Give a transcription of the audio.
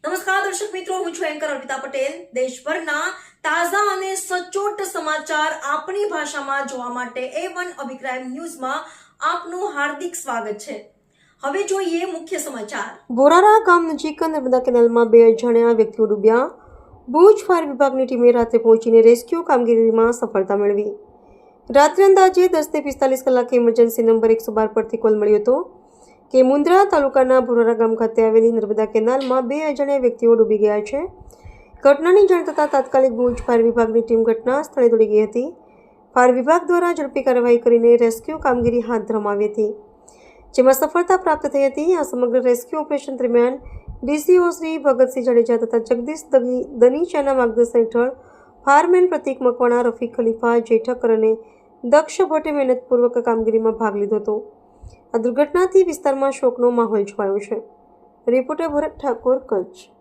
નમસ્કાર દર્શક મિત્રો, હું છું એન્કર અર્પિતા પટેલ. દેશભરના તાજા અને સચોટ સમાચાર આપણી ભાષામાં જોવા માટે A1 અભિપ્રાય ન્યૂઝમાં આપનું હાર્દિક સ્વાગત છે. હવે જોઈએ મુખ્ય સમાચાર. બોરારા ગામ નજીક નર્મદા કેનાલમાં 2 અજાણ્યા વ્યક્તિઓ ડૂબ્યા. ભુજ ફાયર વિભાગની ટીમે રાત્રે પહોંચીને રેસ્ક્યુ કામગીરીમાં સફળતા મેળવી. રાત્રે અંદાજે 10:45 કલાકે ઇમરજન્સી નંબર 112 પરથી કોલ મળ્યો હતો કે મુન્દ્રા તાલુકાના બોરારા ગામ ખાતે આવેલી નર્મદા કેનાલમાં 2 અજાણ્યા વ્યક્તિઓ ડૂબી ગયા છે. ઘટનાની જાણ થતાં તાત્કાલિક ભુજ ફાયર વિભાગની ટીમ ઘટના સ્થળે દોડી ગઈ હતી. ફાયર વિભાગ દ્વારા ઝડપી કાર્યવાહી કરીને રેસ્ક્યુ કામગીરી હાથ ધરવામાં આવી હતી, જેમાં સફળતા પ્રાપ્ત થઈ હતી. આ સમગ્ર રેસ્ક્યુ ઓપરેશન દરમિયાન ડીસીઓ શ્રી ભગતસિંહ જાડેજા તથા જગદીશ દનીચાના માર્ગદર્શન હેઠળ ફાયરમેન પ્રતિક મકવાણા, રફીક ખલીફા, જેઠકર અને દક્ષ ભટ્ટે મહેનતપૂર્વક કામગીરીમાં ભાગ લીધો હતો. આ દુર્ઘટનાથી વિસ્તારમાં શોકનો માહોલ છવાયો છે. રિપોર્ટર ભરત ઠાકોર, કચ્છ.